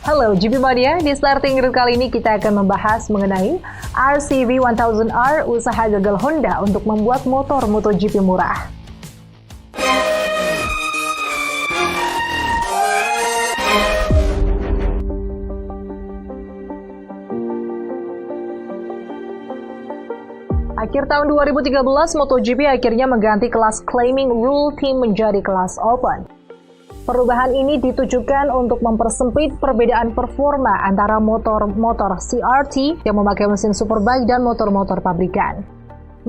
Halo GP Mania, di Starting Grid kali ini kita akan membahas mengenai RCV 1000R, usaha gagal Honda untuk membuat motor MotoGP murah. Akhir tahun 2013, MotoGP akhirnya mengganti kelas Claiming Rule Team menjadi kelas Open. Perubahan ini ditujukan untuk mempersempit perbedaan performa antara motor-motor CRT yang memakai mesin Superbike dan motor-motor pabrikan.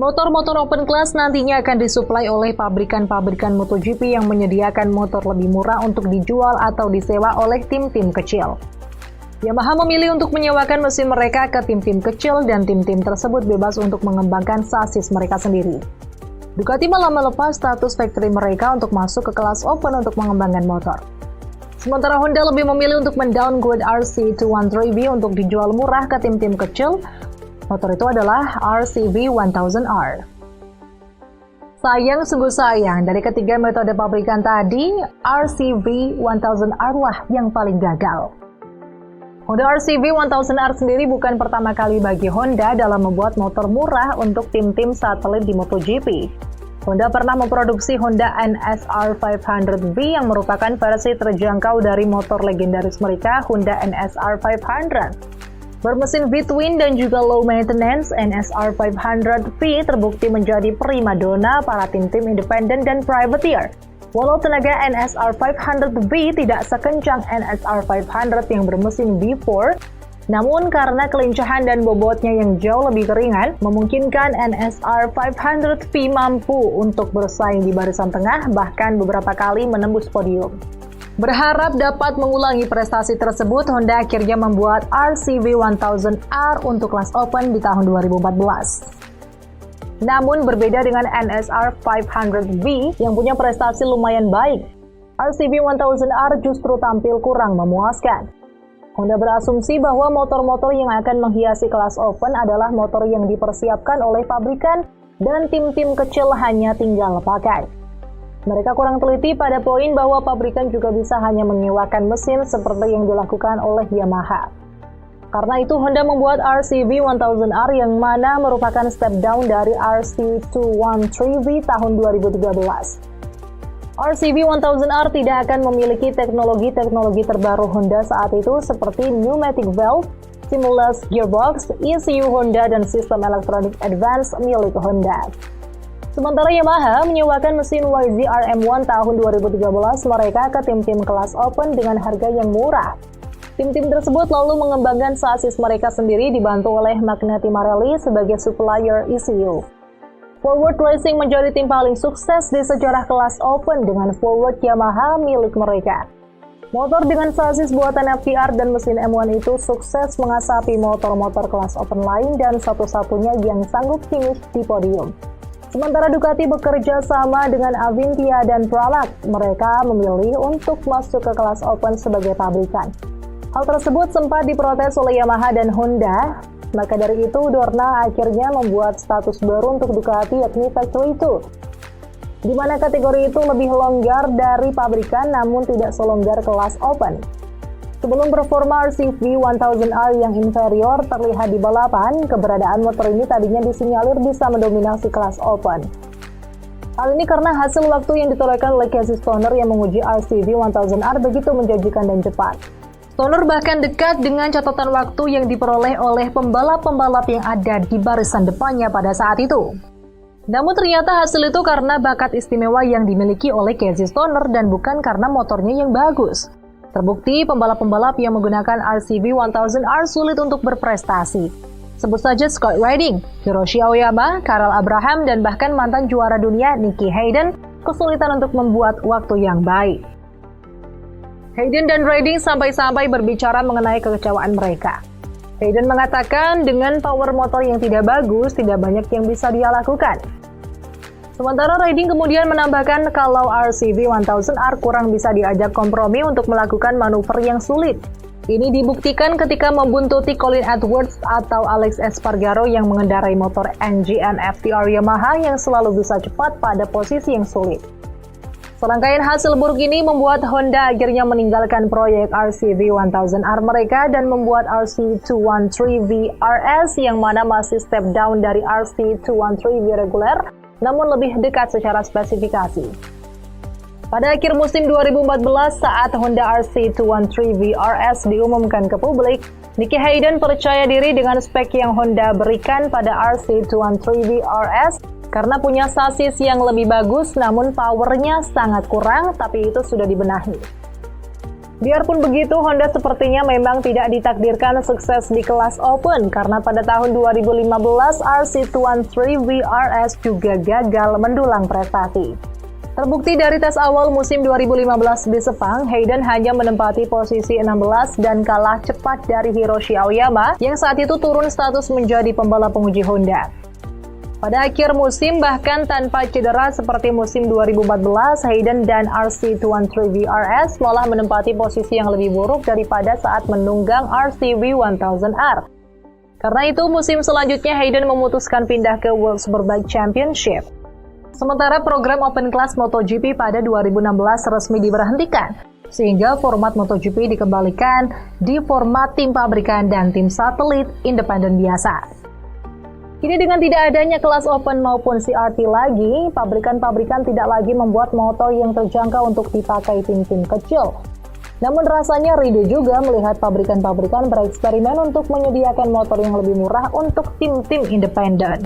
Motor-motor open class nantinya akan disuplai oleh pabrikan-pabrikan MotoGP yang menyediakan motor lebih murah untuk dijual atau disewa oleh tim-tim kecil. Yamaha memilih untuk menyewakan mesin mereka ke tim-tim kecil dan tim-tim tersebut bebas untuk mengembangkan sasis mereka sendiri. Ducati malah melepas status factory mereka untuk masuk ke kelas open untuk mengembangkan motor. Sementara Honda lebih memilih untuk mendowngrade RC213V untuk dijual murah ke tim-tim kecil. Motor itu adalah RCV 1000R. Sayang, sungguh sayang, dari ketiga metode pabrikan tadi, RCV 1000R lah yang paling gagal. Honda RCV 1000R sendiri bukan pertama kali bagi Honda dalam membuat motor murah untuk tim-tim satelit di MotoGP. Honda pernah memproduksi Honda NSR 500V yang merupakan versi terjangkau dari motor legendaris mereka, Honda NSR 500. Bermesin V-twin dan juga low maintenance, NSR 500V terbukti menjadi primadona para tim-tim independen dan privateer. Walau tenaga NSR 500V tidak sekencang NSR 500 yang bermesin V4, namun karena kelincahan dan bobotnya yang jauh lebih ringan, memungkinkan NSR 500V mampu untuk bersaing di barisan tengah, bahkan beberapa kali menembus podium. Berharap dapat mengulangi prestasi tersebut, Honda akhirnya membuat RCV 1000R untuk kelas open di tahun 2014. Namun berbeda dengan NSR 500V yang punya prestasi lumayan baik, RCV 1000R justru tampil kurang memuaskan. Honda berasumsi bahwa motor-motor yang akan menghiasi kelas open adalah motor yang dipersiapkan oleh pabrikan dan tim-tim kecil hanya tinggal pakai. Mereka kurang teliti pada poin bahwa pabrikan juga bisa hanya menyewakan mesin seperti yang dilakukan oleh Yamaha. Karena itu, Honda membuat RCV 1000R yang mana merupakan step down dari RC213V tahun 2013. RCV 1000R tidak akan memiliki teknologi-teknologi terbaru Honda saat itu seperti pneumatic valve, seamless gearbox, ECU Honda, dan sistem elektronik advance milik Honda. Sementara Yamaha menyewakan mesin YZR-M1 tahun 2013 mereka ke tim-tim kelas open dengan harga yang murah. Tim-tim tersebut lalu mengembangkan sasis mereka sendiri dibantu oleh Magneti Marelli sebagai supplier ECU. Forward Racing menjadi tim paling sukses di sejarah kelas open dengan Forward Yamaha milik mereka. Motor dengan sasis buatan FTR dan mesin M1 itu sukses mengasapi motor-motor kelas open lain dan satu-satunya yang sanggup finish di podium. Sementara Ducati bekerja sama dengan Avintia dan Pramac, mereka memilih untuk masuk ke kelas open sebagai pabrikan. Hal tersebut sempat diprotes oleh Yamaha dan Honda, maka dari itu Dorna akhirnya membuat status baru untuk Ducati yakni Factory 2, di mana kategori itu lebih longgar dari pabrikan namun tidak selonggar kelas open. Sebelum performa RCV 1000R yang inferior terlihat di balapan, keberadaan motor ini tadinya disinyalir bisa mendominasi kelas open. Hal ini karena hasil waktu yang ditorehkan oleh Casey Stoner yang menguji RCV 1000R begitu menjanjikan dan cepat. Stoner bahkan dekat dengan catatan waktu yang diperoleh oleh pembalap-pembalap yang ada di barisan depannya pada saat itu. Namun ternyata hasil itu karena bakat istimewa yang dimiliki oleh Casey Stoner dan bukan karena motornya yang bagus. Terbukti pembalap-pembalap yang menggunakan RCV 1000R sulit untuk berprestasi. Sebut saja Scott Redding, Hiroshi Aoyama, Karel Abraham, dan bahkan mantan juara dunia Nicky Hayden kesulitan untuk membuat waktu yang baik. Hayden dan Redding sampai-sampai berbicara mengenai kekecewaan mereka. Hayden mengatakan dengan power motor yang tidak bagus, tidak banyak yang bisa dia lakukan. Sementara Redding kemudian menambahkan kalau RCV 1000R kurang bisa diajak kompromi untuk melakukan manuver yang sulit. Ini dibuktikan ketika membuntuti Colin Edwards atau Alex Espargaro yang mengendarai motor NGN FTR Yamaha yang selalu bisa cepat pada posisi yang sulit. Serangkaian hasil buruk ini membuat Honda akhirnya meninggalkan proyek RC-V1000R mereka dan membuat RC213V RS yang mana masih step down dari RC213V reguler, namun lebih dekat secara spesifikasi. Pada akhir musim 2014 saat Honda RC213V RS diumumkan ke publik, Nicky Hayden percaya diri dengan spek yang Honda berikan pada RC213V RS karena punya sasis yang lebih bagus namun powernya sangat kurang, tapi itu sudah dibenahi. Biarpun begitu, Honda sepertinya memang tidak ditakdirkan sukses di kelas open karena pada tahun 2015 RC213V RS juga gagal mendulang prestasi. Terbukti dari tes awal musim 2015 di Sepang, Hayden hanya menempati posisi 16 dan kalah cepat dari Hiroshi Aoyama yang saat itu turun status menjadi pembalap penguji Honda. Pada akhir musim, bahkan tanpa cedera seperti musim 2014, Hayden dan RC213V RS malah menempati posisi yang lebih buruk daripada saat menunggang RC-V1000R. Karena itu, musim selanjutnya Hayden memutuskan pindah ke World Superbike Championship. Sementara program Open Class MotoGP pada 2016 resmi diberhentikan, sehingga format MotoGP dikembalikan di format tim pabrikan dan tim satelit independen biasa. Kini dengan tidak adanya kelas open maupun CRT lagi, pabrikan-pabrikan tidak lagi membuat motor yang terjangkau untuk dipakai tim-tim kecil. Namun rasanya rindu juga melihat pabrikan-pabrikan bereksperimen untuk menyediakan motor yang lebih murah untuk tim-tim independen.